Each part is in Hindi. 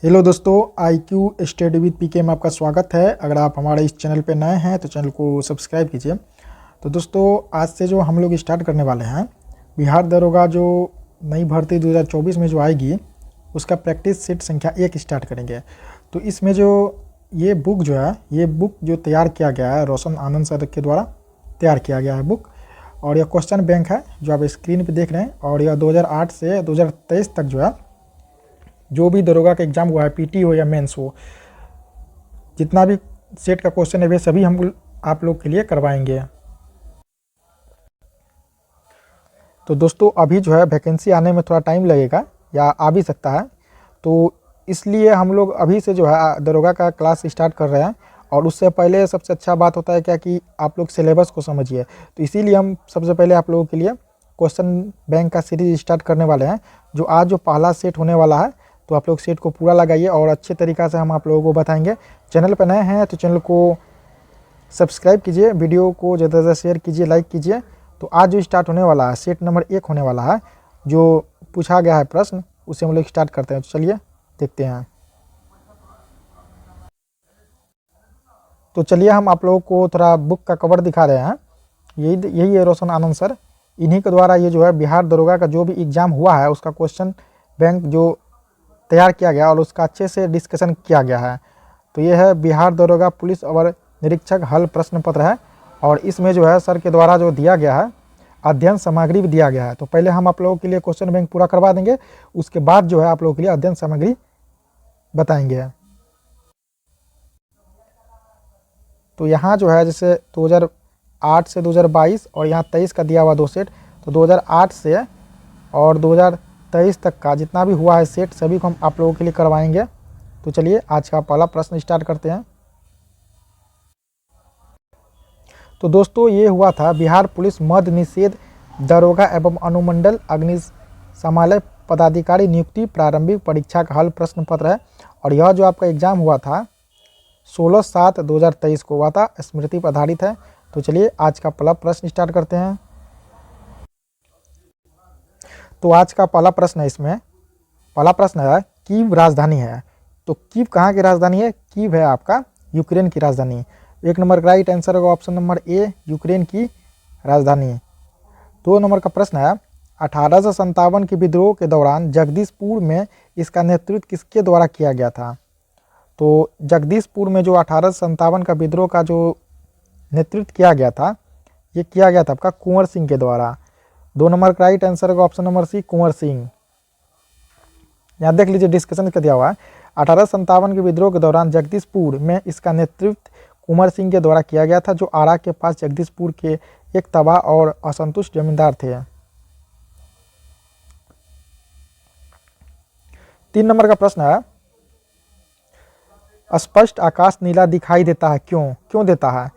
हेलो दोस्तों, IQ स्टडी विद पीके में आपका स्वागत है। अगर आप हमारे इस चैनल पे नए हैं तो चैनल को सब्सक्राइब कीजिए। तो दोस्तों, आज से जो हम लोग स्टार्ट करने वाले हैं, बिहार दरोगा जो नई भर्ती 2024 में जो आएगी उसका प्रैक्टिस सेट संख्या 1 स्टार्ट करेंगे। तो इसमें जो ये बुक जो है, ये बुक जो तैयार किया गया है रोशन आनंद सर के द्वारा तैयार किया गया है बुक। और यह क्वेश्चन बैंक है जो आप स्क्रीन पर देख रहे हैं। और यह 2008 से 2023 तक जो है, जो भी दरोगा का एग्ज़ाम हुआ है, पीटी हो या मेंस हो, जितना भी सेट का क्वेश्चन है वे सभी हम आप लोग के लिए करवाएंगे। तो दोस्तों, अभी जो है वैकेंसी आने में थोड़ा टाइम लगेगा या आ भी सकता है, तो इसलिए हम लोग अभी से जो है दरोगा का क्लास स्टार्ट कर रहे हैं। और उससे पहले सबसे अच्छा बात होता है क्या कि आप लोग सिलेबस को समझिए। तो इसीलिए हम सबसे पहले आप लोगों के लिए क्वेश्चन बैंक का सीरीज स्टार्ट करने वाले हैं। जो आज जो पहला सेट होने वाला है, तो आप लोग सेट को पूरा लगाइए और अच्छे तरीक़ा से हम आप लोगों को बताएंगे। चैनल पर नए हैं तो चैनल को सब्सक्राइब कीजिए, वीडियो को ज़्यादा से ज़्यादा शेयर कीजिए, लाइक कीजिए। तो आज जो स्टार्ट होने वाला है, सेट नंबर 1 होने वाला है, जो पूछा गया है प्रश्न, उसे हम लोग स्टार्ट करते हैं। तो चलिए देखते हैं। तो चलिए हम आप लोगों को थोड़ा बुक का कवर दिखा रहे हैं। यही है रोशन आनंद सर। इन्हीं के द्वारा ये जो है बिहार दरोगा का जो भी एग्ज़ाम हुआ है उसका क्वेश्चन बैंक जो तैयार किया गया और उसका अच्छे से डिस्कशन किया गया है। तो ये है बिहार दरोगा पुलिस और निरीक्षक हल प्रश्न पत्र है। और इसमें जो है सर के द्वारा जो दिया गया है, अध्ययन सामग्री भी दिया गया है। तो पहले हम आप लोगों के लिए क्वेश्चन बैंक पूरा करवा देंगे, उसके बाद जो है आप लोगों के लिए अध्ययन सामग्री बताएंगे। तो यहाँ जो है जैसे 2008 से 2022 और यहाँ 23 का दिया हुआ 2 सेट। तो 2008 से और 2023 तक का जितना भी हुआ है सेट, सभी को हम आप लोगों के लिए करवाएंगे। तो चलिए आज का पहला प्रश्न स्टार्ट करते हैं। तो दोस्तों, ये हुआ था बिहार पुलिस मद निषेध दरोगा एवं अनुमंडल अग्निशमन पदाधिकारी नियुक्ति प्रारंभिक परीक्षा का हल प्रश्न पत्र है। और यह जो आपका एग्ज़ाम हुआ था 16/7/2023 को हुआ था, स्मृति पर आधारित है। तो चलिए आज का पहला प्रश्न स्टार्ट करते हैं। तो आज का पहला प्रश्न है, इसमें पहला प्रश्न है कीव राजधानी है। तो कीव कहाँ की राजधानी है? कीव है आपका यूक्रेन की राजधानी। 1 नंबर का राइट आंसर होगा ऑप्शन नंबर ए, यूक्रेन की राजधानी। 2 नंबर का प्रश्न है 1857 के विद्रोह के दौरान जगदीशपुर में इसका नेतृत्व किसके द्वारा किया गया था? तो जगदीशपुर में जो 1857 का विद्रोह का जो नेतृत्व किया गया था, ये किया गया था आपका कुंवर सिंह के द्वारा। 2 नंबर का राइट आंसर होगा ऑप्शन नंबर सी, कुंवर सिंह। यहाँ देख लीजिए डिस्कशन कर दिया हुआ है। 1857 के विद्रोह के दौरान जगदीशपुर में इसका नेतृत्व कुंवर सिंह के द्वारा किया गया था, जो आरा के पास जगदीशपुर के एक तबाह और असंतुष्ट जमींदार थे। 3 नंबर का प्रश्न है स्पष्ट आकाश नीला दिखाई देता है, क्यों देता है?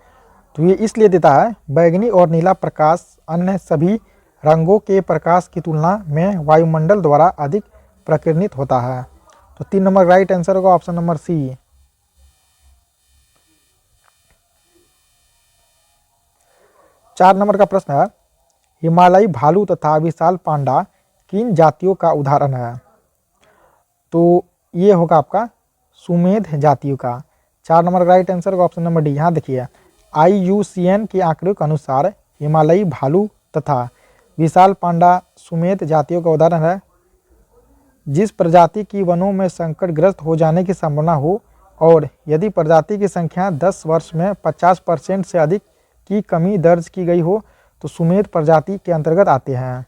तो ये इसलिए देता है, बैगनी और नीला प्रकाश अन्य सभी रंगों के प्रकाश की तुलना में वायुमंडल द्वारा अधिक प्रकीर्णित होता है। तो 3 नंबर राइट आंसर होगा ऑप्शन नंबर सी। 4 नंबर का प्रश्न है हिमालयी भालू तथा विशाल पांडा किन जातियों का उदाहरण है? तो ये होगा आपका सुमेध जातियों का। 4 नंबर का राइट आंसर होगा ऑप्शन नंबर डी। यहाँ देखिए IUCN के आंकड़ों के अनुसार हिमालयी भालू तथा विशाल पांडा सुमेध जातियों का उदाहरण है। जिस प्रजाति की वनों में संकटग्रस्त हो जाने की संभावना हो और यदि प्रजाति की संख्या 10 वर्ष में 50% से अधिक की कमी दर्ज की गई हो तो सुमेध प्रजाति के अंतर्गत आते हैं।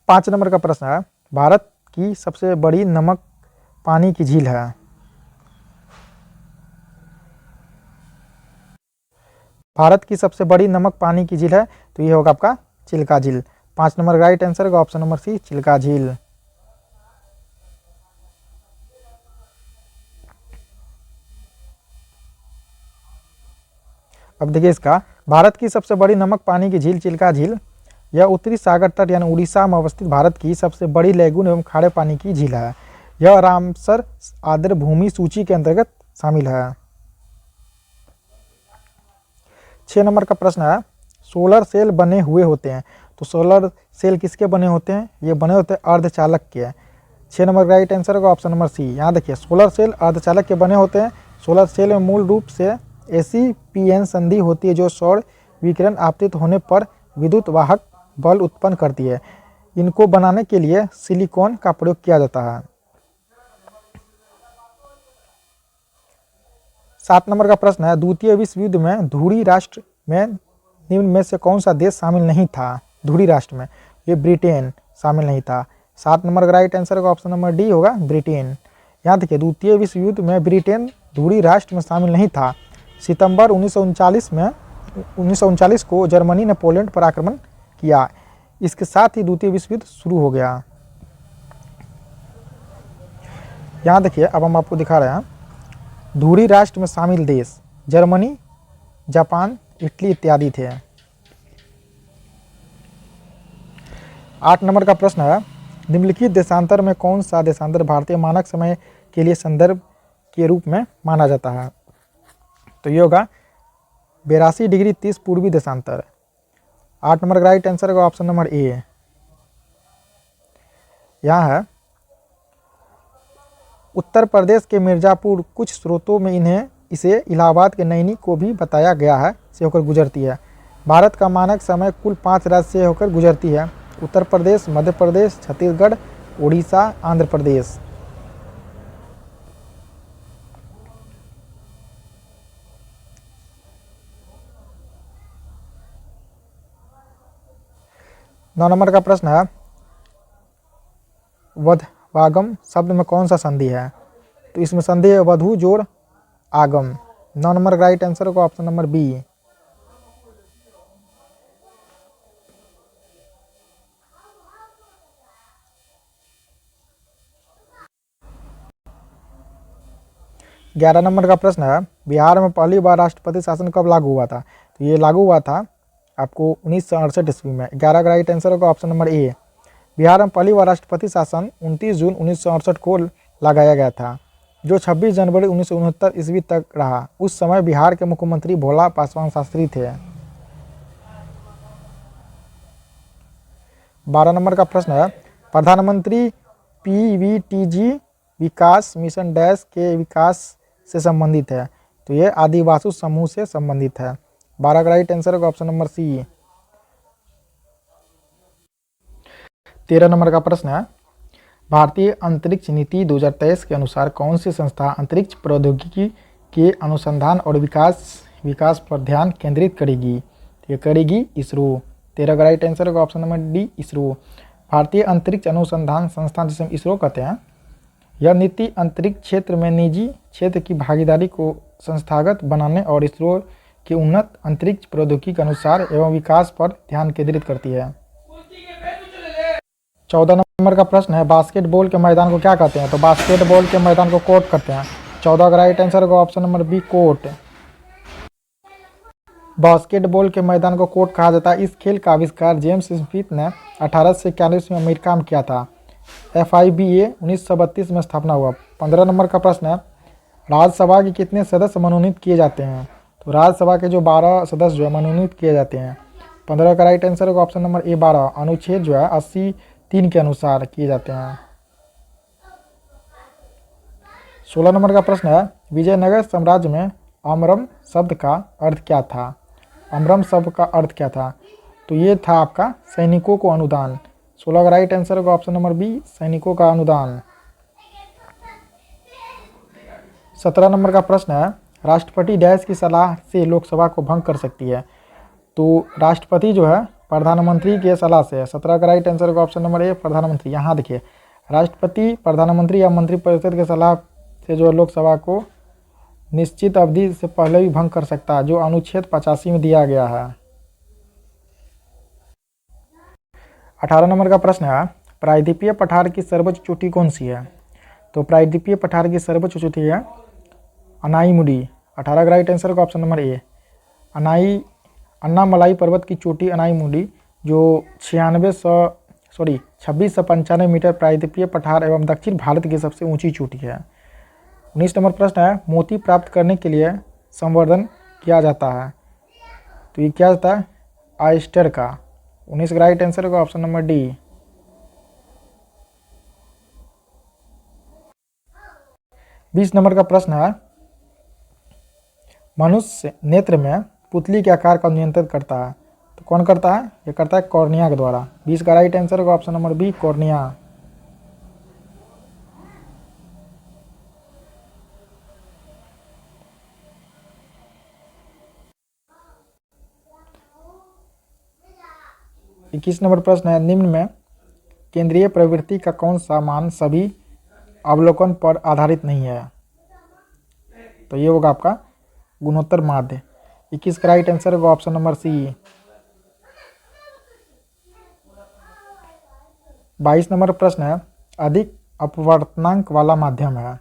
पाँच नंबर का प्रश्न है भारत की सबसे बड़ी नमक पानी की झील है। भारत की सबसे बड़ी नमक पानी की झील है, तो ये होगा आपका चिल्का झील। 5 नंबर राइट आंसर होगा ऑप्शन नंबर सी, चिल्का झील। अब देखिए इसका, भारत की सबसे बड़ी नमक पानी की झील चिल्का झील, यह उत्तरी सागर तट यानी उड़ीसा में अवस्थित भारत की सबसे बड़ी लैगून एवं खारे पानी की झील है। यह रामसर आर्द्र भूमि सूची के अंतर्गत शामिल है। 6 नंबर का प्रश्न है सोलर सेल बने हुए होते हैं। तो सोलर सेल किसके बने होते हैं? ये बने होते हैं अर्धचालक के। 6 नंबर का राइट आंसर होगा ऑप्शन नंबर सी। यहाँ देखिए सोलर सेल अर्धचालक के बने होते हैं। सोलर सेल में मूल रूप से ACPN संधि होती है जो सौर विकिरण आपतित होने पर विद्युत वाहक बल उत्पन्न करती है। इनको बनाने के लिए सिलिकॉन का प्रयोग किया जाता है। 7 नंबर का प्रश्न है, द्वितीय विश्व युद्ध में धुरी राष्ट्र में निम्न में से कौन सा देश शामिल नहीं था? धुरी राष्ट्र में ये ब्रिटेन शामिल नहीं था। 7 नंबर का राइट आंसर का ऑप्शन नंबर डी होगा ब्रिटेन। यहाँ देखिए द्वितीय विश्व युद्ध में ब्रिटेन धुरी राष्ट्र में शामिल नहीं था। सितंबर 1939 को जर्मनी ने पोलैंड पर आक्रमण किया। इसके साथ ही द्वितीय विश्व युद्ध शुरू हो गया। यहाँ देखिए अब हम आपको दिखा रहे हैं धुरी राष्ट्र में शामिल देश जर्मनी, जापान, इटली इत्यादि थे। 8 नंबर का प्रश्न है, निम्नलिखित देशांतर में कौन सा देशांतर भारतीय मानक समय के लिए संदर्भ के रूप में माना जाता है? तो ये होगा 82 डिग्री 30 पूर्वी देशांतर। 8 नंबर का राइट आंसर होगा ऑप्शन नंबर ए। यहाँ है उत्तर प्रदेश के मिर्ज़ापुर, कुछ स्रोतों में इसे इलाहाबाद के नैनी को भी बताया गया है, से होकर गुजरती है। भारत का मानक समय कुल 5 राज्य से होकर गुजरती है। उत्तर प्रदेश, मध्य प्रदेश, छत्तीसगढ़, उड़ीसा, आंध्र प्रदेश। नौ नंबर का प्रश्न है, वधवागम शब्द में कौन सा संधि है? तो इसमें संधि है वधु जोड़ आगम। 9 नंबर का राइट आंसर होगा ऑप्शन नंबर बी। ग्यारह नंबर का प्रश्न है, बिहार में पहली बार राष्ट्रपति शासन कब लागू हुआ था? तो ये लागू हुआ था आपको 1968 ईस्वी में। 11 का राइट आंसर होगा ऑप्शन नंबर ए। बिहार में पहली बार राष्ट्रपति शासन 29 जून 1968 को लगाया गया था, जो 26 जनवरी 1969 ईस्वी तक रहा। उस समय बिहार के मुख्यमंत्री भोला पासवान शास्त्री थे। 12 नंबर का प्रश्न है, प्रधानमंत्री PVTG विकास मिशन डैश के विकास से संबंधित है? तो ये आदिवासी समूह से संबंधित है। 12 का राइट आंसर होगा ऑप्शन नंबर सी। 13 नंबर का प्रश्न है, भारतीय अंतरिक्ष नीति 2023 के अनुसार कौन सी संस्था अंतरिक्ष प्रौद्योगिकी के अनुसंधान और विकास पर ध्यान केंद्रित करेगी? ये करेगी इसरो। 13 का राइट आंसर होगा ऑप्शन नंबर डी इसरो। भारतीय अंतरिक्ष अनुसंधान संस्थान जिसे हम इसरो कहते हैं, यह नीति अंतरिक्ष क्षेत्र में निजी क्षेत्र की भागीदारी को संस्थागत बनाने और इसरो के उन्नत अंतरिक्ष प्रौद्योगिकी के अनुसार एवं विकास पर ध्यान केंद्रित करती है। 14 नंबर का प्रश्न है, बास्केटबॉल के मैदान को क्या कहते हैं? तो बास्केटबॉल के मैदान को कोर्ट कहते हैं। 14 का राइट आंसर होगा option number B court. Basketball के मैदान को कोर्ट कहा जाता है। इस खेल का आविष्कार जेम्स स्मिथ ने 1841 में अमेरिका में किया था। FIBA 1932 में स्थापना हुआ। 15 नंबर का प्रश्न है, राज्यसभा के कितने सदस्य मनोनीत किए जाते हैं? तो राज्यसभा के जो 12 सदस्य जो है मनोनीत किए जाते हैं। 15 का राइट आंसर होगा ऑप्शन नंबर ए 12। अनुच्छेद जो है 80(3) के अनुसार किए जाते हैं। 16 नंबर का प्रश्न है, विजयनगर साम्राज्य में अमरम शब्द का अर्थ क्या था? अमरम शब्द का अर्थ क्या था? तो ये था आपका सैनिकों को अनुदान। 16 का राइट आंसर होगा ऑप्शन नंबर बी सैनिकों का अनुदान। 17 नंबर का प्रश्न है, राष्ट्रपति डैश की सलाह से लोकसभा को भंग कर सकती है? तो राष्ट्रपति जो है प्रधानमंत्री के सलाह से। 17 का राइट आंसर होगा ऑप्शन नंबर ए प्रधानमंत्री। यहाँ देखिए राष्ट्रपति प्रधानमंत्री या मंत्रिपरिषद के सलाह से जो लोकसभा को निश्चित अवधि से पहले भी भंग कर सकता है, जो अनुच्छेद 85 में दिया गया है। 18 नंबर का प्रश्न है, प्रायद्वीपीय पठार की सर्वोच्च चोटी कौन सी है? तो प्रायद्वीपीय पठार की सर्वोच्च चोटी है अनाईमुडी। 18 का राइट आंसर का ऑप्शन नंबर ए। अन्नामलाई पर्वत की चोटी अनाईमुडी जो 2695 मीटर प्रायद्वीपीय पठार एवं दक्षिण भारत की सबसे ऊंची चोटी है। 19 नंबर प्रश्न है, मोती प्राप्त करने के लिए संवर्धन किया जाता है? तो ये क्या होता है ऑयस्टर का। 19 का राइट आंसर होगा ऑप्शन नंबर डी। 20 नंबर का प्रश्न है, मनुष्य नेत्र में पुतली के आकार का नियंत्रित करता है, तो कौन करता है? ये करता है कॉर्निया के द्वारा। 20 का राइट आंसर होगा ऑप्शन नंबर बी, कॉर्निया। इक्कीस नंबर प्रश्न है, निम्न में केंद्रीय प्रवृत्ति का कौन सा मान सभी अवलोकन पर आधारित नहीं है? तो ये होगा आपका गुणोत्तर माध्य। 21 का राइट आंसर होगा ऑप्शन नंबर सी। 22 नंबर प्रश्न है, अधिक अपवर्तनांक वाला माध्यम है,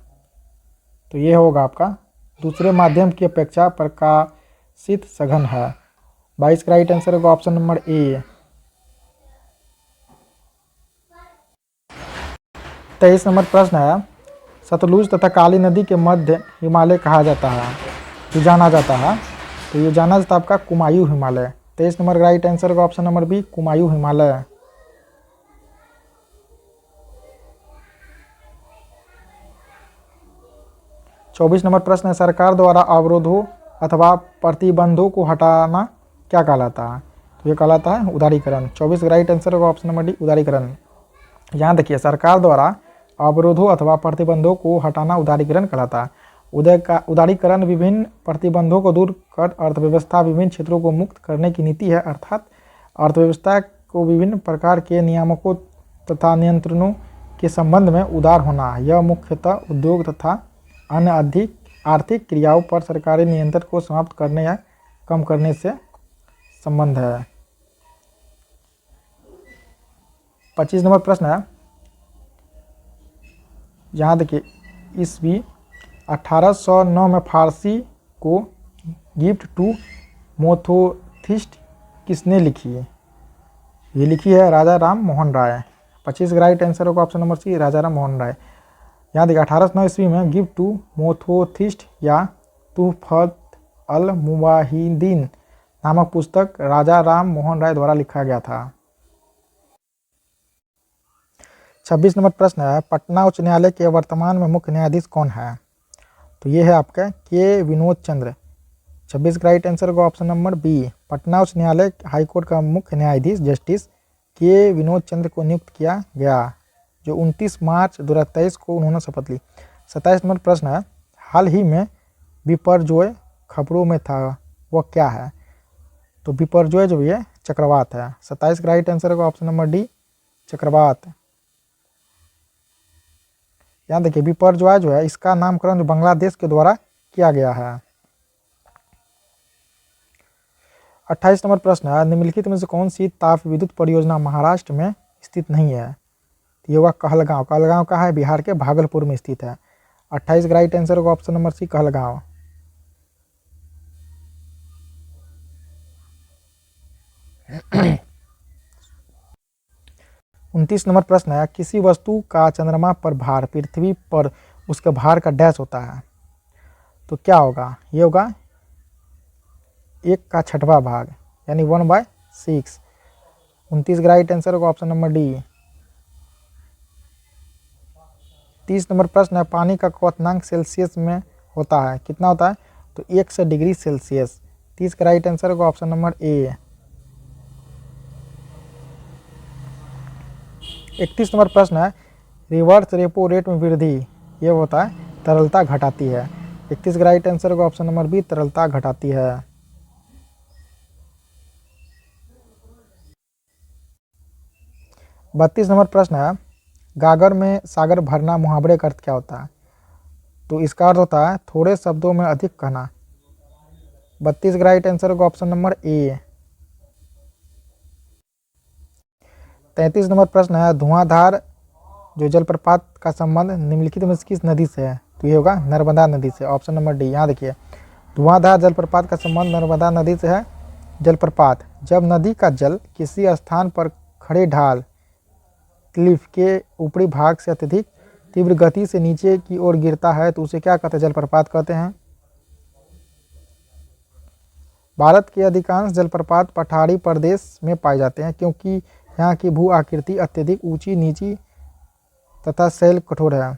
तो ये होगा आपका दूसरे माध्यम की अपेक्षा प्रकाशित सघन है। 22 का राइट आंसर होगा ऑप्शन नंबर ए। 23 नंबर प्रश्न है, सतलुज तथा काली नदी के मध्य हिमालय कहा जाता है, जो जाना जाता है, तो ये जाना जाता है आपका कुमायूं हिमालय। 23 नंबर का राइट आंसर होगा option number B, Kumaon Himalaya. 24 नंबर प्रश्न है, सरकार द्वारा अवरोधों अथवा प्रतिबंधों को हटाना क्या कहलाता है? तो ये कहलाता है उदारीकरण। 24 का राइट आंसर होगा ऑप्शन नंबर डी, उदारीकरण। यहाँ देखिए, सरकार द्वारा अवरोधों अथवा प्रतिबंधों को हटाना उदारीकरण कहलाता है। उदारीकरण विभिन्न प्रतिबंधों को दूर कर अर्थव्यवस्था विभिन्न क्षेत्रों को मुक्त करने की नीति है, अर्थात अर्थव्यवस्था को विभिन्न प्रकार के नियामकों तथा नियंत्रणों के संबंध में उदार होना। यह मुख्यतः उद्योग तथा अन्य अधिक आर्थिक क्रियाओं पर सरकारी नियंत्रण को समाप्त करने या कम करने से संबंध है। 25 नंबर प्रश्न है, यहाँ देखिए, ईस्वी 1809 में फारसी को गिफ्ट टू मोथोथिस्ट किसने लिखी है? ये लिखी है राजा राम मोहन राय। 25 का राइट आंसर होगा ऑप्शन नंबर सी, राजा राम मोहन राय। यहाँ देखिए, 1809 ईस्वी में गिफ्ट टू मोथोथिस्ट या तुहफत अल मुवाहिदीन नामक पुस्तक राजा राम मोहन राय द्वारा लिखा गया था। 26 नंबर प्रश्न है, पटना उच्च न्यायालय के वर्तमान में मुख्य न्यायाधीश कौन है? तो ये है आपका के विनोद चंद्र। 26 का राइट आंसर होगा ऑप्शन नंबर बी। पटना उच्च न्यायालय हाईकोर्ट का मुख्य न्यायाधीश जस्टिस के विनोद चंद्र को नियुक्त किया गया, जो 29 मार्च 2023 को उन्होंने शपथ ली। 27 नंबर प्रश्न है, हाल ही में बिपरजॉय खबरों में था, वह क्या है? तो बिपरजॉय जो ये चक्रवात है। 27 का राइट आंसर होगा ऑप्शन नंबर डी, चक्रवात। यहाँ देखिए, बिपरजॉय जो है, इसका नामकरण बांग्लादेश के द्वारा किया गया है। 28 नंबर प्रश्न है, निम्नलिखित में से कौन सी ताप विद्युत परियोजना महाराष्ट्र में स्थित नहीं है? तो ये हुआ कहलगांव। कहलगांव कहाँ है? बिहार के भागलपुर में स्थित है। 28 का राइट आंसर होगा ऑप्शन नंबर सी, कहलगांव। 29 नंबर प्रश्न है, किसी वस्तु का चंद्रमा पर भार पृथ्वी पर उसके भार का डैश होता है, तो क्या होगा? ये होगा 1/6 भाग, यानी 1/6। 29 का राइट आंसर होगा ऑप्शन नंबर डी। 30 नंबर प्रश्न है, पानी का क्वथनांक सेल्सियस में होता है, कितना होता है? तो 100 डिग्री सेल्सियस। 30 का राइट आंसर होगा ऑप्शन नंबर ए। 31 नंबर प्रश्न है, रिवर्स रेपो रेट में वृद्धि ये होता है तरलता घटाती है। 31 का राइट आंसर होगा ऑप्शन नंबर बी, तरलता घटाती है। 32 नंबर प्रश्न है, गागर में सागर भरना मुहावरे का अर्थ क्या होता है? तो इसका अर्थ होता है थोड़े शब्दों में अधिक कहना। 32 का राइट आंसर होगा ऑप्शन नंबर ए। 33 नंबर प्रश्न है, धुआंधार जो जलप्रपात का संबंध निम्नलिखित में से किस नदी से है? तो ये होगा नर्मदा नदी से, ऑप्शन नंबर डी। यहाँ देखिए, धुआंधार जलप्रपात का संबंध नर्मदा नदी से है। जलप्रपात, जब नदी का जल किसी स्थान पर खड़े ढाल क्लिफ के ऊपरी भाग से अत्यधिक तीव्र गति से नीचे की ओर गिरता है, तो उसे क्या कहते हैं? जलप्रपात कहते हैं। भारत के अधिकांश जलप्रपात पठारी प्रदेश में पाए जाते हैं क्योंकि यहाँ की भू आकृति अत्यधिक ऊंची नीची तथा शैल कठोर है।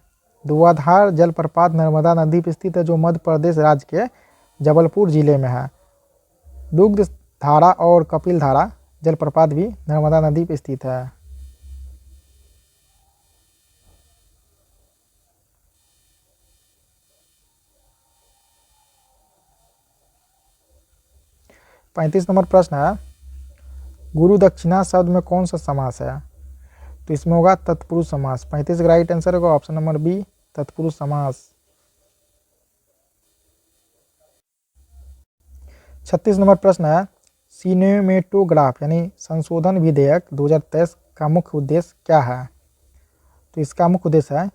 धुआंधार जलप्रपात नर्मदा नदी पर स्थित है जो मध्य प्रदेश राज्य के जबलपुर जिले में है। दुग्ध धारा और कपिल धारा जलप्रपात भी नर्मदा नदी पर स्थित है। पैंतीस नंबर प्रश्न है, गुरु दक्षिणा शब्द में कौन सा समास है? तो इसमें होगा तत्पुरुष समास। 35 का राइट आंसर होगा ऑप्शन नंबर बी, तत्पुरुष समास। 36 नंबर प्रश्न है, सिनेमेटोग्राफ यानी संशोधन विधेयक 2023 का मुख्य उद्देश्य क्या है? तो इसका मुख्य उद्देश्य है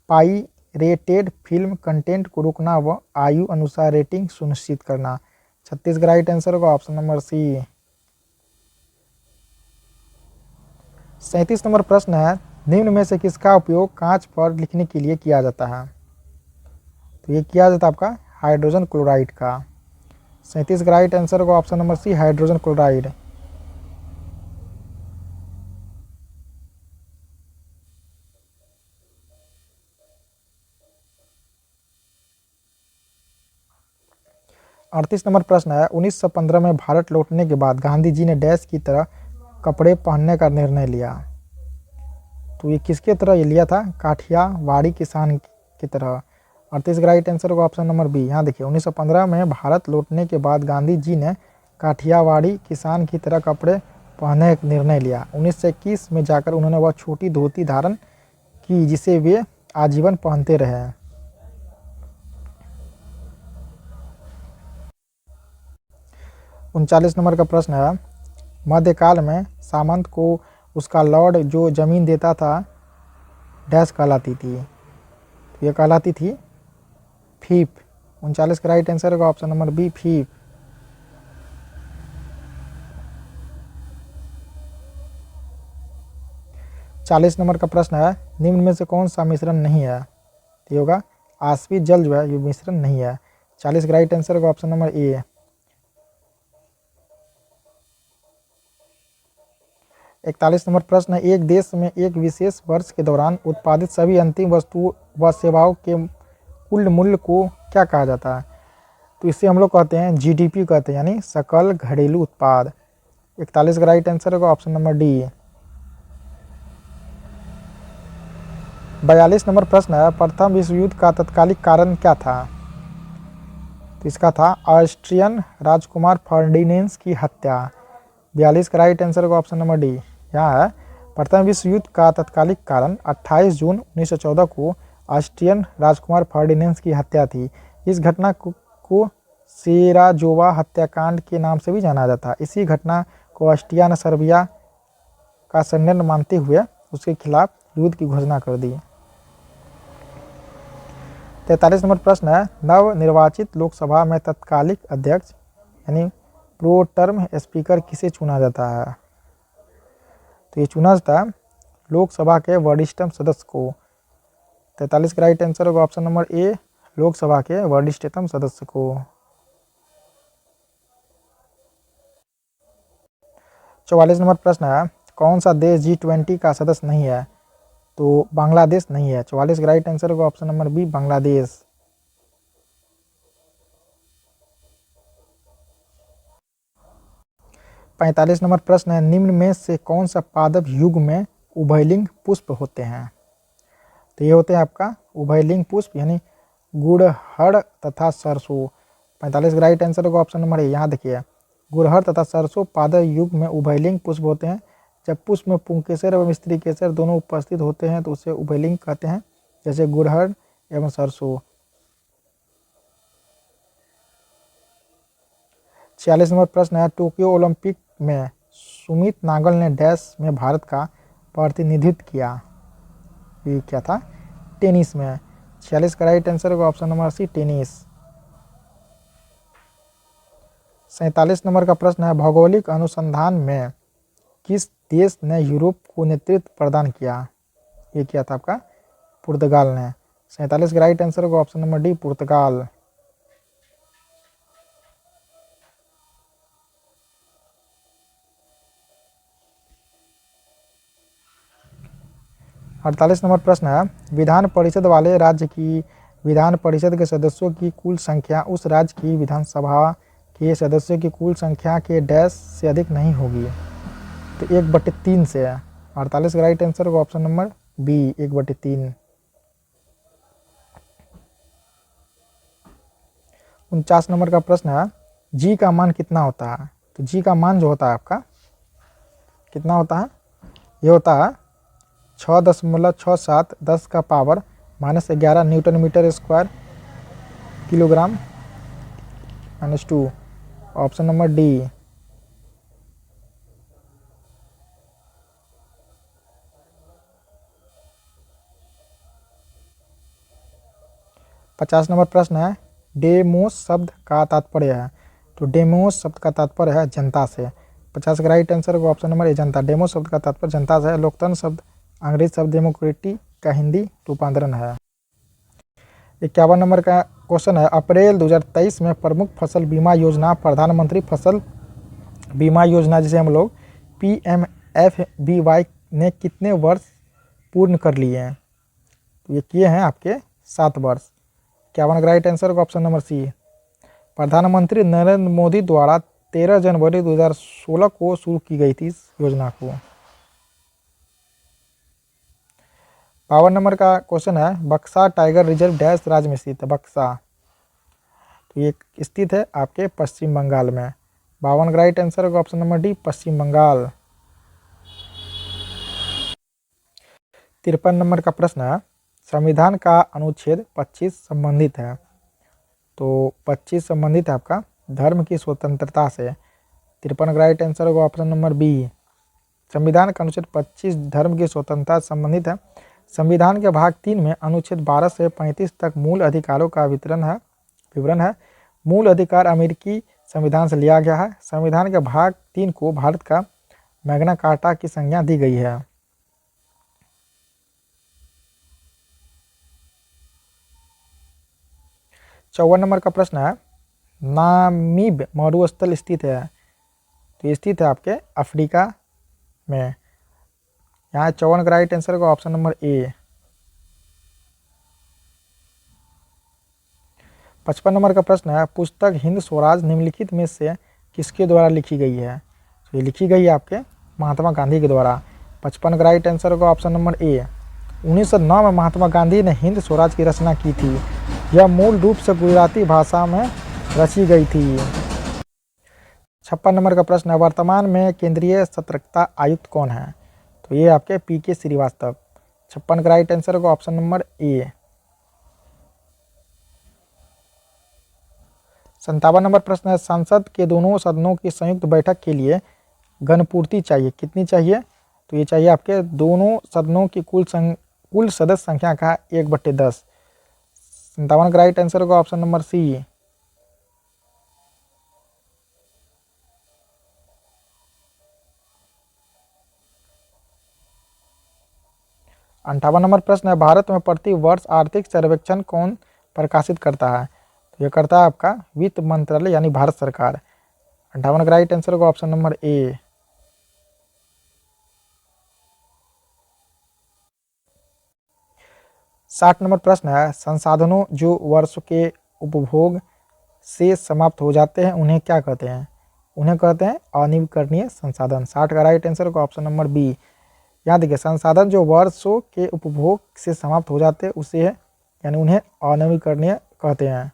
पाइरेटेड फिल्म कंटेंट को रोकना व आयु अनुसार रेटिंग सुनिश्चित करना। 36 का राइट आंसर होगा ऑप्शन नंबर सी। 37 नंबर प्रश्न है, निम्न में से किसका उपयोग कांच पर लिखने के लिए किया जाता है? तो ये किया जाता है आपका हाइड्रोजन क्लोराइड का। 37 का राइट आंसर होगा option number C, hydrogen chloride. अड़तीस नंबर प्रश्न है, 1915 में भारत लौटने के बाद गांधी जी ने डैश की तरह कपड़े पहनने का निर्णय लिया। तो ये किसके तरह ये लिया था? काठियावाड़ी किसान की तरह। 38 का राइट आंसर होगा ऑप्शन नंबर बी। यहाँ देखिए 1915 में भारत लौटने के बाद गांधी जी ने काठियावाड़ी किसान की तरह कपड़े पहनने का निर्णय लिया। 1921 में जाकर उन्होंने वह छोटी धोती धारण की जिसे वे आजीवन पहनते रहे। उनचालीस नंबर का प्रश्न है, मध्यकाल में सामंत को उसका लॉर्ड जो जमीन देता था डैश कहलाती थी? तो ये कहलाती थी फीफ। 39 का राइट आंसर होगा ऑप्शन नंबर बी, फीफ। चालीस नंबर का प्रश्न है, निम्न में से कौन सा मिश्रण नहीं है? ये होगा आश्वित जल जो है ये मिश्रण नहीं है। 40 का राइट आंसर होगा ऑप्शन नंबर ए। 41 नंबर प्रश्न है, एक देश में एक विशेष वर्ष के दौरान उत्पादित सभी अंतिम वस्तुओं व सेवाओं के कुल मूल्य को क्या कहा जाता है? तो इसे हम लोग कहते हैं जीडीपी कहते हैं, यानी सकल घरेलू उत्पाद। 41 का राइट आंसर होगा ऑप्शन नंबर डी। 42 नंबर प्रश्न है, प्रथम विश्व युद्ध का तत्कालिक कारण क्या था? तो इसका था ऑस्ट्रियन राजकुमार फर्डिनेंड की हत्या। 42 का राइट आंसर होगा ऑप्शन नंबर डी। यहाँ है प्रथम विश्व युद्ध का तत्कालिक कारण 28 जून 1914 को ऑस्ट्रियन राजकुमार फर्डिनेंड की हत्या थी। इस घटना को सेराजोवा हत्याकांड के नाम से भी जाना जाता है। इसी घटना को ऑस्ट्रिया ने सर्बिया का संलग्न मानते हुए उसके खिलाफ युद्ध की घोषणा कर दी। 43 नंबर प्रश्न है, नव निर्वाचित लोकसभा में तत्कालिक अध्यक्ष यानी प्रो टर्म स्पीकर किसे चुना जाता है? तो ये चुना जाता है लोकसभा के वरिष्ठतम सदस्य को। 43 का राइट आंसर होगा ऑप्शन नंबर ए, लोकसभा के वरिष्ठतम सदस्य को। 44 नंबर प्रश्न है, कौन सा देश G20 का सदस्य नहीं है? तो बांग्लादेश नहीं है। 44 का राइट आंसर होगा option number B, Bangladesh. 45 number प्रश्न है, निम्न में से कौन सा पादप युग में उभयलिंग पुष्प होते हैं? तो ये होते हैं आपका उभयलिंग पुष्प यानी गुड़हल तथा सरसों। 45 का राइट आंसर होगा ऑप्शन नंबर ए। यहाँ देखिए गुड़हल तथा सरसों पादप युग में उभयलिंग पुष्प होते हैं। जब पुष्प में पुंकेसर एवं स्त्री केसर दोनों उपस्थित होते हैं तो उसे उभयलिंग कहते हैं, जैसे गुड़हल एवं सरसों। 46 नंबर प्रश्न है, टोक्यो ओलंपिक में सुमित नागल ने डैश में भारत का प्रतिनिधित्व किया? ये क्या था? टेनिस में। 46 का राइट आंसर होगा option number C, tennis. 47 number का प्रश्न है, भौगोलिक अनुसंधान में किस देश ने यूरोप को नेतृत्व प्रदान किया? ये क्या था आपका? पुर्तगाल ने। 47 का राइट आंसर होगा ऑप्शन नंबर डी, पुर्तगाल। 48 नंबर प्रश्न है, विधान परिषद वाले राज्य की विधान परिषद के सदस्यों की कुल संख्या उस राज्य की विधानसभा के सदस्यों की कुल संख्या के डैश से अधिक नहीं होगी। तो 1/3 से है। 48 का राइट आंसर होगा ऑप्शन नंबर बी, 1/3। 49 नंबर का प्रश्न है, जी का मान कितना होता है। तो जी का मान जो होता है आपका कितना होता है, ये होता है 6.67 10 का power -11 newton metre square kilogram -2, option number D. 50 number प्रश्न है, डेमोस शब्द का तात्पर्य है। तो डेमोस शब्द का तात्पर्य है जनता से। 50 का राइट आंसर होगा ऑप्शन नंबर ए, जनता। डेमोस शब्द का तात्पर्य जनता से है। लोकतंत्र शब्द अंग्रेजी शब्द डेमोक्रेटिक का हिंदी रूपांतरण है। 51 नंबर का क्वेश्चन है, अप्रैल 2023 में प्रमुख फसल बीमा योजना प्रधानमंत्री फसल बीमा योजना जिसे हम लोग PMFBY ने कितने वर्ष पूर्ण कर लिए हैं। तो ये किए हैं आपके 7 वर्ष। 51 का राइट आंसर होगा ऑप्शन नंबर सी। प्रधानमंत्री नरेंद्र मोदी द्वारा 13 जनवरी 2016 को शुरू की गई थी इस योजना को। 52 नंबर का क्वेश्चन है, बक्सा टाइगर रिजर्व डैश राज्य में स्थित है। बक्सा, तो ये स्थित है आपके पश्चिम बंगाल में। 52 का राइट आंसर होगा ऑप्शन नंबर डी, पश्चिम बंगाल। 53 नंबर का प्रश्न है, संविधान का अनुच्छेद 25 संबंधित है। तो 25 संबंधित है आपका धर्म की स्वतंत्रता से। 53 का राइट आंसर होगा ऑप्शन नंबर बी। संविधान का अनुच्छेद 25 धर्म की स्वतंत्रता से संबंधित है। संविधान के भाग 3 में अनुच्छेद 12 से 35 तक मूल अधिकारों का विवरण है। मूल अधिकार अमेरिकी संविधान से लिया गया है। संविधान के भाग 3 को भारत का मैग्ना कार्टा की संज्ञा दी गई है। चौवन नंबर का प्रश्न है, नामीब मरुस्थल स्थित है। तो ये स्थित है आपके अफ्रीका में। यहाँ 54 का राइट आंसर होगा ऑप्शन नंबर ए। 55 नंबर का प्रश्न है, पुस्तक हिंद स्वराज निम्नलिखित में से किसके द्वारा लिखी गई है। तो ये लिखी गई है आपके महात्मा गांधी के द्वारा। 55 का राइट आंसर होगा ऑप्शन नंबर ए। 1909 में महात्मा गांधी ने हिंद स्वराज की रचना की थी। यह मूल रूप से गुजराती भाषा में रची गई थी। 56 नंबर का प्रश्न है, वर्तमान में केंद्रीय सतर्कता आयुक्त कौन है। तो ये आपके PK श्रीवास्तव। 56 का राइट आंसर होगा ऑप्शन नंबर ए। 57 नंबर प्रश्न है, संसद के दोनों सदनों की संयुक्त बैठक के लिए गणपूर्ति चाहिए, कितनी चाहिए। तो ये चाहिए आपके दोनों सदनों की कुल सदस्य संख्या का 1/10। 57 का राइट आंसर होगा ऑप्शन नंबर सी। 58 नंबर प्रश्न है, भारत में प्रति वर्ष आर्थिक सर्वेक्षण कौन प्रकाशित करता है। तो यह करता है आपका वित्त मंत्रालय यानी भारत सरकार। 58 का राइट आंसर होगा ऑप्शन नंबर ए। 60 नंबर प्रश्न है, संसाधनों जो वर्ष के उपभोग से समाप्त हो जाते हैं उन्हें क्या कहते हैं। उन्हें कहते हैं अनवीकरणीय संसाधन। 60 का राइट आंसर होगा ऑप्शन नंबर बी। यहाँ देखिए, संसाधन जो वर्षों के उपभोग से समाप्त हो जाते हैं उसे है यानी उन्हें अनवीकरणीय कहते हैं।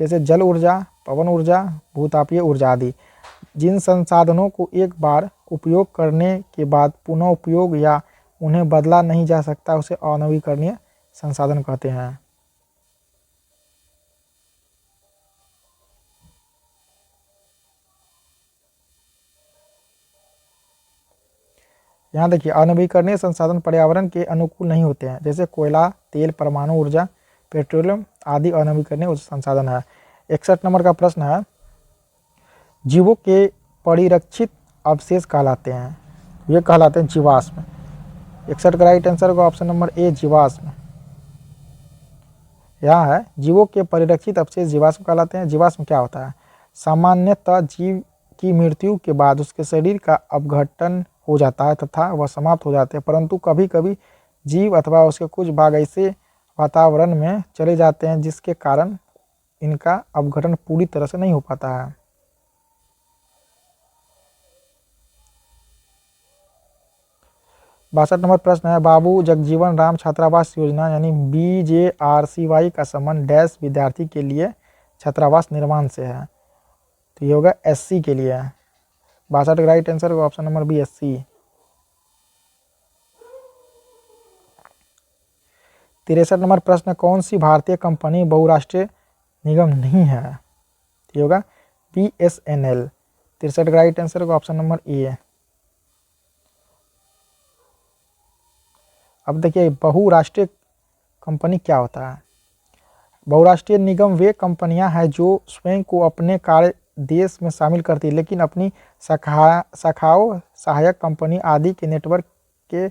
जैसे जल ऊर्जा, पवन ऊर्जा, भूतापीय ऊर्जा आदि। जिन संसाधनों को एक बार उपयोग करने के बाद पुनः उपयोग या उन्हें बदला नहीं जा सकता उसे अनवीकरणीय संसाधन कहते हैं। यहाँ देखिए, अनवीकरणीय संसाधन पर्यावरण के अनुकूल नहीं होते हैं। जैसे कोयला, तेल, परमाणु ऊर्जा, पेट्रोलियम आदि अनवीकरणीय संसाधन है। 61 नंबर का प्रश्न है, जीवों के परिरक्षित अवशेष कहलाते हैं। ये कहलाते हैं जीवाश्म। 61 का राइट आंसर होगा ऑप्शन नंबर ए, जीवाश्म। यहाँ है, जीवों के परिरक्षित अवशेष जीवाश्म कहलाते हैं। जीवाश्म क्या होता है, सामान्यतः जीव की मृत्यु के बाद उसके शरीर का अपघटन हो जाता है तथा वह समाप्त हो जाते हैं, परंतु कभी कभी जीव अथवा उसके कुछ भाग ऐसे वातावरण में चले जाते हैं जिसके कारण इनका अपघटन पूरी तरह से नहीं हो पाता है। बासठ नंबर प्रश्न है, बाबू जगजीवन राम छात्रावास योजना यानी BJRCY का संबंध डैश विद्यार्थी के लिए छात्रावास निर्माण से है। तो ये होगा SC के लिए। 62 का राइट आंसर होगा option number B SC। 63 number प्रश्न, कौन सी भारतीय कंपनी बहुराष्ट्रीय निगम नहीं है? ये होगा BSNL। 63 का राइट आंसर होगा ऑप्शन नंबर ए। अब देखिए बहुराष्ट्रीय कंपनी क्या होता है। बहुराष्ट्रीय निगम वे कंपनियां हैं जो स्वयं को अपने कार्य देश में शामिल करती है लेकिन अपनी शाखाओं सहायक कंपनी आदि के नेटवर्क के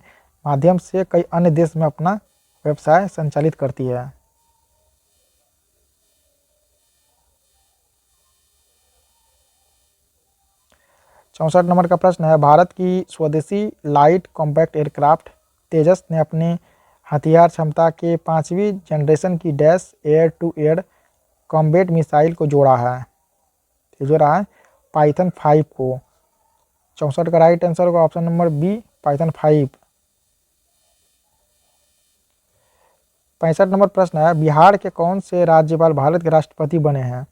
माध्यम से कई अन्य देश में अपना व्यवसाय संचालित करती है। चौंसठ नंबर का प्रश्न है, भारत की स्वदेशी लाइट कॉम्पैक्ट एयरक्राफ्ट तेजस ने अपने हथियार क्षमता के 5वीं जनरेशन की dash air to air combat missile को जोड़ा है। ये जो रहा है पाइथन 5 को। 64 का राइट आंसर होगा option number B Python 5। 65 number प्रश्न है, बिहार के कौन से राज्यपाल भारत के राष्ट्रपति बने हैं?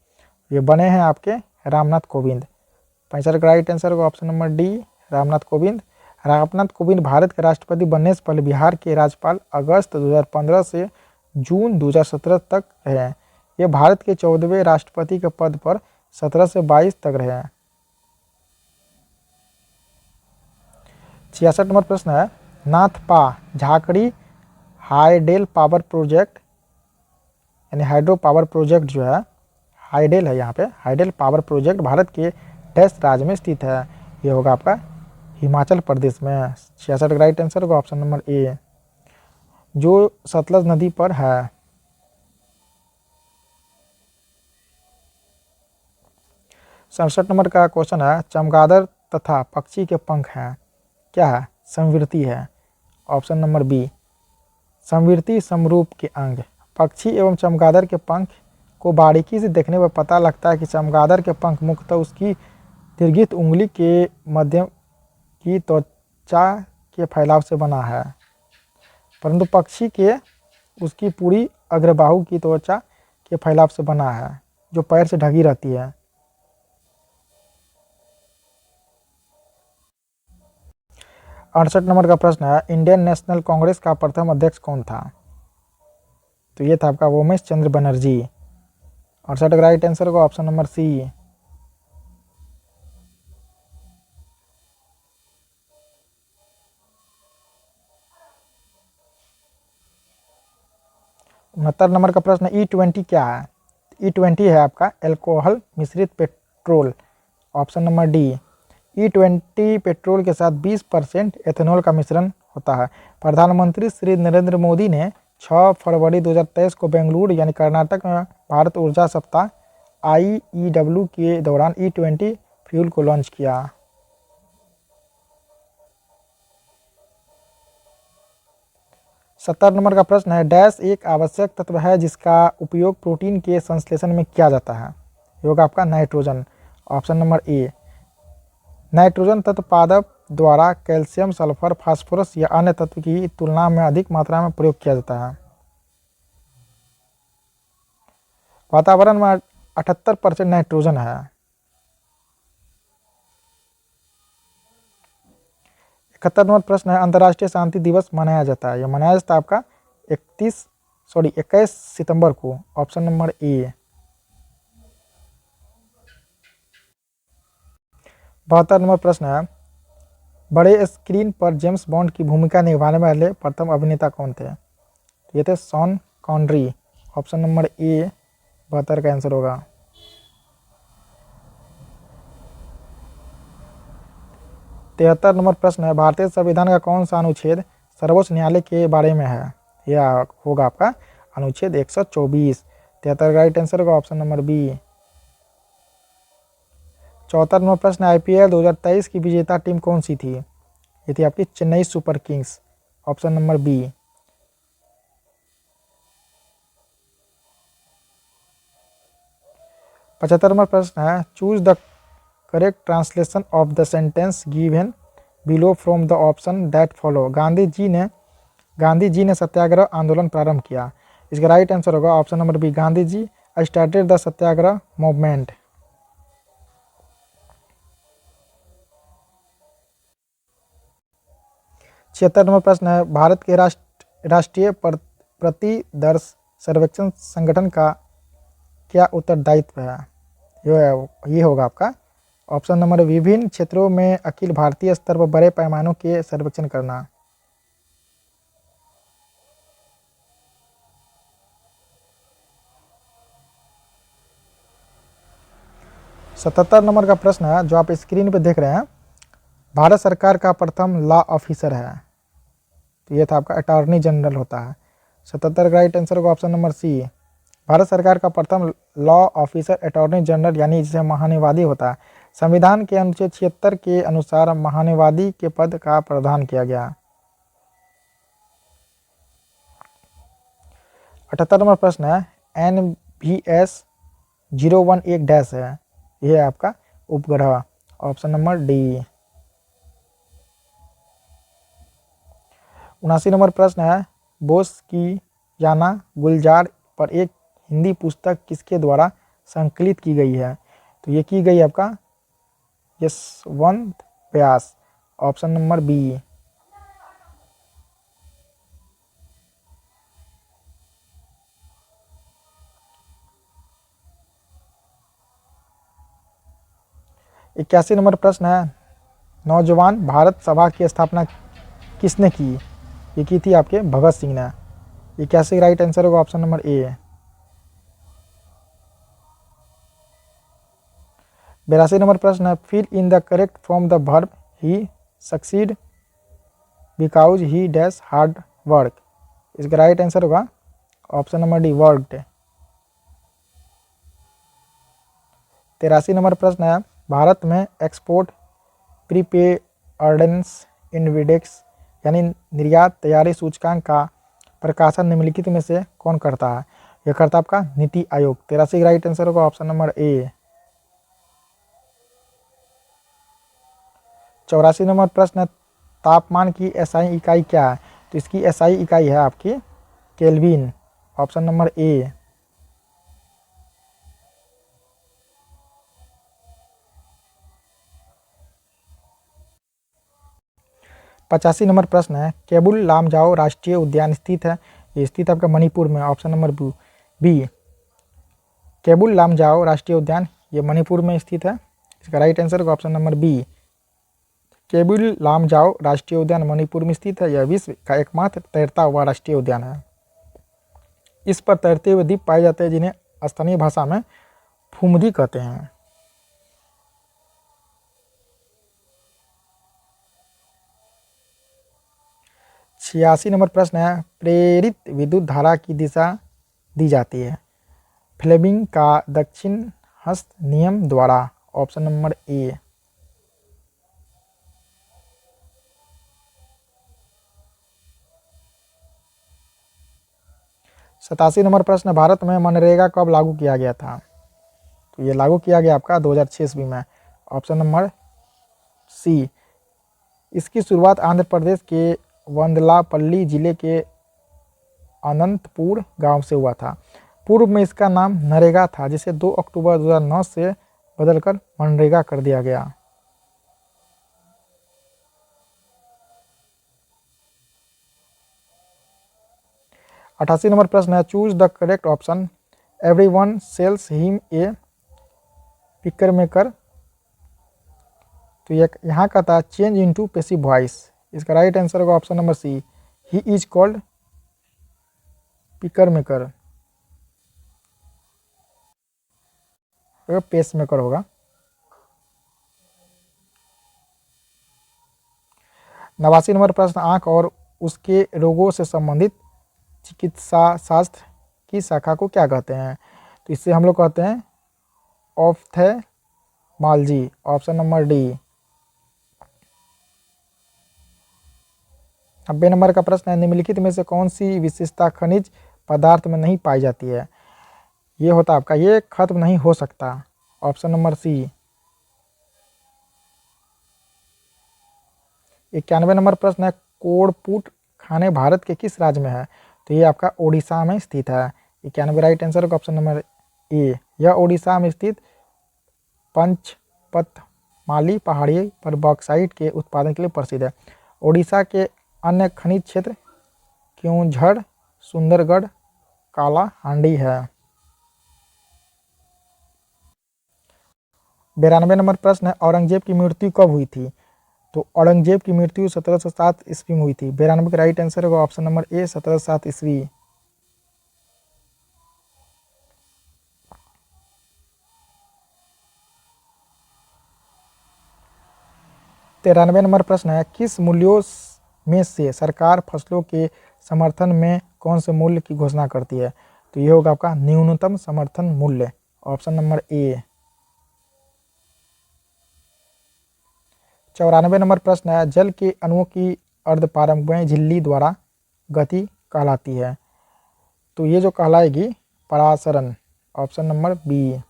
ये बने हैं आपके रामनाथ कोविंद। 65 का राइट आंसर होगा option number D Ramnath Kovind. Ramnath Kovind Bharat के राष्ट्रपति बनने से पहले बिहार के राज्यपाल अगस्त 2015 से जून 2017 तक रहे। ये भारत के 14वें राष्ट्रपति के पद पर 17 से 22 तक रहे। 66 नंबर प्रश्न है, Nathpa Jhakri hydel power project यानी हाइड्रो पावर प्रोजेक्ट जो है हाइडेल है, यहाँ पे हाइडेल पावर प्रोजेक्ट भारत के डैश राज्य में स्थित है। ये होगा आपका हिमाचल प्रदेश में। 66 का राइट आंसर होगा ऑप्शन नंबर ए, जो सतलज नदी पर है। 67 नंबर का क्वेश्चन है, चमगादड़ तथा पक्षी के पंख हैं, क्या है? संवृत्ति है। ऑप्शन नंबर बी संवृत्ति समरूप के अंग। पक्षी एवं चमगादड़ के पंख को बारीकी से देखने पर पता लगता है कि चमगादड़ के पंख मुख्यतः उसकी दीर्घित उंगली के मध्यम की त्वचा के फैलाव से बना है, परंतु पक्षी के उसकी पूरी अग्रबाहु की त्वचा के फैलाव से बना है जो पैर से ढकी रहती है। 68 नंबर का प्रश्न है, इंडियन नेशनल कांग्रेस का प्रथम अध्यक्ष कौन था? तो ये था आपका उमेश चंद्र बनर्जी। 68 का राइट आंसर होगा ऑप्शन नंबर सी। 69 नंबर का प्रश्न, E20 क्या है? E20 है आपका एल्कोहल मिश्रित petrol. Option number D. E20 petrol के साथ 20% एथेनॉल का मिश्रण होता है। प्रधानमंत्री श्री नरेंद्र मोदी ने 6 फरवरी 2023 को बेंगलुरु यानी कर्नाटक में भारत ऊर्जा सप्ताह IEW के दौरान E20 फ्यूल को लॉन्च किया। सत्तर नंबर का प्रश्न है, डैश एक आवश्यक तत्व है जिसका उपयोग प्रोटीन के संश्लेषण में किया जाता है। ये होगा आपका नाइट्रोजन। ऑप्शन नंबर ए। नाइट्रोजन तत्व पादप द्वारा कैल्शियम सल्फर फास्फोरस या अन्य तत्व की तुलना में अधिक मात्रा में प्रयोग किया जाता है। वातावरण में 78% नाइट्रोजन है। 71 नंबर प्रश्न है, अंतर्राष्ट्रीय शांति दिवस मनाया जाता है। यह मनाया जाता है आपका 21 सितंबर को। ऑप्शन नंबर ए। 72 नंबर प्रश्न है, बड़े स्क्रीन पर जेम्स बॉन्ड की भूमिका निभाने वाले प्रथम अभिनेता कौन थे? ये थे शॉन कॉनरी। ऑप्शन नंबर ए 72 का आंसर होगा। 73 नंबर प्रश्न है, भारतीय संविधान का कौन सा अनुच्छेद सर्वोच्च न्यायालय के बारे में है? यह होगा आपका अनुच्छेद 124। 73 का राइट आंसर होगा ऑप्शन नंबर बी। 74 नंबर प्रश्न, IPL 2023 की विजेता टीम कौन सी थी? ये थी आपकी Chennai Super Kings. Option number B. 75 नंबर प्रश्न है, choose the correct translation of the sentence given below from the option that follow. Gandhi ji ने सत्याग्रह आंदोलन प्रारंभ किया। इसका राइट आंसर होगा option number B, Gandhi ji started the satyagraha movement. 76 नंबर प्रश्न है, भारत के राष्ट्रीय प्रतिदर्श सर्वेक्षण संगठन का क्या उत्तरदायित्व है? ये होगा आपका ऑप्शन नंबर, विभिन्न क्षेत्रों में अखिल भारतीय स्तर पर बड़े पैमानों के सर्वेक्षण करना। 77 नंबर का प्रश्न है जो आप स्क्रीन पे देख रहे हैं, भारत सरकार का प्रथम लॉ ऑफिसर है, तो ये था आपका अटॉर्नी जनरल होता है। 77 का राइट आंसर होगा ऑप्शन नंबर सी, भारत सरकार का प्रथम लॉ ऑफिसर अटॉर्नी जनरल यानी जिसे महान्यायवादी होता है। संविधान के अनुच्छेद 76 के अनुसार महान्यायवादी के पद का प्रावधान किया गया। 78 नंबर प्रश्न है, NVS 01 एक डैश है, यह है आपका उपग्रह, ऑप्शन नंबर डी। 79 नंबर प्रश्न है, बोस की याना गुलजार पर एक हिंदी पुस्तक किसके द्वारा संकलित की गई है? तो ये की गई आपका यशवंत व्यास, ऑप्शन नंबर बी। इक्यासी नंबर प्रश्न है, नौजवान भारत सभा की स्थापना किसने की? ये की थी आपके भगत सिंह ने। 81 राइट आंसर होगा ऑप्शन नंबर ए। 82 नंबर प्रश्न है, fill in the correct from the verb he succeed because he dash hard work. इसका राइट आंसर होगा option number D, worked. 83 number प्रश्न है, भारत में एक्सपोर्ट प्रीपेयर्डनेस इंडेक्स यानी निर्यात तैयारी सूचकांक का प्रकाशन निम्नलिखित में से कौन करता है? यह करता है आपका नीति आयोग। 83 राइट आंसर होगा ऑप्शन नंबर ए। 84 नंबर प्रश्न है, तापमान की एसआई इकाई क्या है? तो इसकी एसआई इकाई है आपकी केल्विन, ऑप्शन नंबर ए। 85 नंबर प्रश्न है, केबुल लामजाओ राष्ट्रीय उद्यान स्थित है, ये स्थित आपका मणिपुर में, option number B. Keibul Lamjao राष्ट्रीय उद्यान ये मणिपुर में स्थित है। इसका राइट आंसर होगा option number B, Keibul Lamjao राष्ट्रीय उद्यान मणिपुर में स्थित है। यह विश्व का एकमात्र तैरता हुआ राष्ट्रीय उद्यान है। इस पर तैरते हुए द्वीप पाए जाते हैं जिन्हें स्थानीय भाषा में फुमदी कहते हैं। 86 नंबर प्रश्न है, प्रेरित विद्युत धारा की दिशा दी जाती है फ्लेमिंग का दक्षिण हस्त नियम द्वारा, ऑप्शन नंबर ए। 87 नंबर प्रश्न, भारत में मनरेगा कब लागू किया गया था? तो ये लागू किया गया आपका 2006 ईस्वी में, ऑप्शन नंबर सी। इसकी शुरुआत आंध्र प्रदेश के वंदलापल्ली जिले के अनंतपुर गांव से हुआ था। पूर्व में इसका नाम नरेगा था, जिसे 2 अक्टूबर 2009 से बदलकर मनरेगा कर दिया गया। 88 नंबर प्रश्न है, choose the correct option, everyone sells him a picker maker. तो ये यहाँ का था चेंज इनटू पैसिव वॉइस। इसका राइट आंसर होगा option number C, he is called picker maker, pace maker होगा। 89 नंबर प्रश्न, आंख और उसके रोगों से संबंधित चिकित्सा शास्त्र की शाखा को क्या कहते हैं? तो इससे हम लोग कहते हैं ophthalmology, option number D. 90 number का प्रश्न है, निम्नलिखित में से कौन सी विशेषता खनिज पदार्थ में नहीं पाई जाती है? ये होता है आपका, ये खत्म नहीं हो सकता, ऑप्शन नंबर सी। 91 नंबर प्रश्न है, कोड़पुट खाने भारत के किस राज्य में है? तो ये आपका ओडिशा में स्थित है। 91 राइट आंसर होगा ऑप्शन नंबर ए। यह ओडिशा में स्थित पंचपतमाली पहाड़ी पर बॉक्साइट के उत्पादन के लिए प्रसिद्ध है। ओडिशा के अन्य खनिज क्षेत्र क्योंझड़, सुंदरगढ़, काला हांडी है। 92 नंबर प्रश्न है, औरंगजेब की मृत्यु कब हुई थी? तो औरंगजेब की मृत्यु 1707 ईस्वी में हुई थी। 92 का राइट आंसर होगा ऑप्शन नंबर ए 1707 ईस्वी। 93 नंबर प्रश्न है, किस मूल्यों में से सरकार फसलों के समर्थन में कौन से मूल्य की घोषणा करती है? तो ये होगा आपका न्यूनतम समर्थन मूल्य, ऑप्शन नंबर ए। 94 नंबर प्रश्न है, जल के अणुओं की अर्धपारगम्य झिल्ली द्वारा गति कहलाती है? तो ये जो कहलाएगी परासरण, ऑप्शन नंबर बी।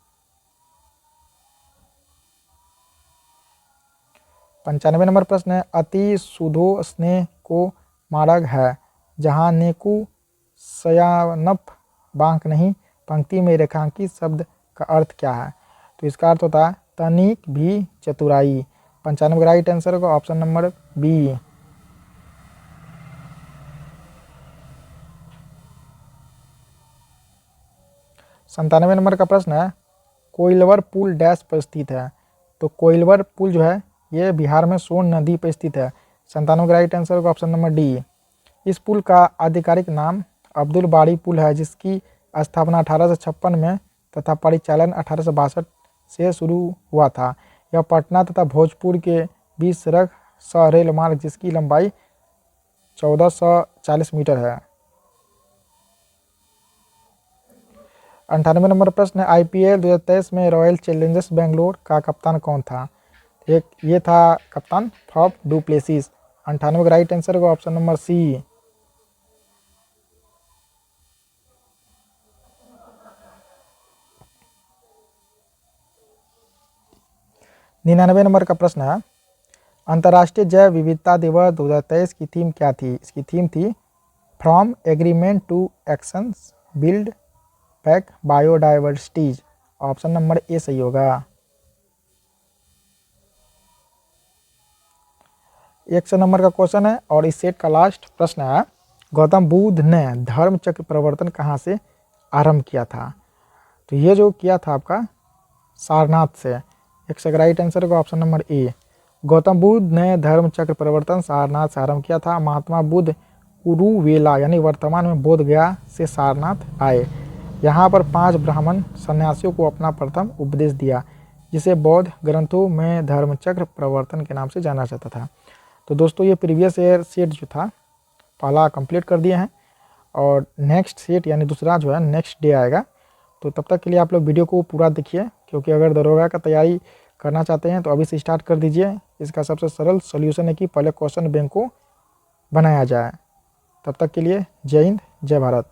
95 नंबर प्रश्न है, अति सुधो स्नेह को मार्ग है जहाँ नेकु सयानप बांक नहीं, पंक्ति में रेखांकित शब्द का अर्थ क्या है? तो इसका अर्थ होता है तनिक भी चतुराई। 95 का राइट आंसर होगा ऑप्शन नंबर बी। 97 नंबर का प्रश्न है, कोइलवर पुल डैश पर स्थित है? तो कोइलवर पुल जो है ये बिहार में सोन नदी पर स्थित है। 97 का राइट आंसर होगा ऑप्शन नंबर डी। इस पुल का आधिकारिक नाम अब्दुल बारी पुल है, जिसकी स्थापना 1856 में तथा परिचालन 1862 से शुरू हुआ था। यह पटना तथा भोजपुर के बीच सड़क सह रेल मार्ग जिसकी लंबाई 1440 मीटर है। 98 नंबर प्रश्न है, IPL 2023 में रॉयल चैलेंजर्स बेंगलोर का कप्तान कौन था? ये था कप्तान फॉफ डू प्लेसिस। 98 का राइट आंसर होगा ऑप्शन नंबर सी। 99 नंबर का प्रश्न है, अंतर्राष्ट्रीय जैव विविधता दिवस 2023 की थीम क्या थी? इसकी थीम थी from agreement to actions build back biodiversities. Option number A सही होगा। 100 नंबर का क्वेश्चन है और इस सेट का लास्ट प्रश्न है, गौतम बुद्ध ने धर्म चक्र प्रवर्तन कहाँ से आरंभ किया था? तो ये जो किया था आपका सारनाथ से। 100 का राइट आंसर होगा ऑप्शन नंबर ए। गौतम बुद्ध ने धर्म चक्र प्रवर्तन सारनाथ से आरंभ किया था। महात्मा बुद्ध उरुवेला यानी वर्तमान में बोधगया से सारनाथ आए। यहाँ पर 5 ब्राह्मण सन्यासियों को अपना प्रथम उपदेश दिया, जिसे बौद्ध ग्रंथों में धर्म चक्र प्रवर्तन के नाम से जाना जाता था। तो दोस्तों ये प्रीवियस ईयर सेट जो था पहला कंप्लीट कर दिए हैं और नेक्स्ट सेट यानी दूसरा जो है नेक्स्ट डे आएगा। तो तब तक के लिए आप लोग वीडियो को पूरा देखिए, क्योंकि अगर दरोगा का तैयारी करना चाहते हैं तो अभी से स्टार्ट कर दीजिए। इसका सबसे सरल सॉल्यूशन है कि पहले क्वेश्चन बैंक को बनाया जाए। तब तक के लिए जय हिंद, जय भारत।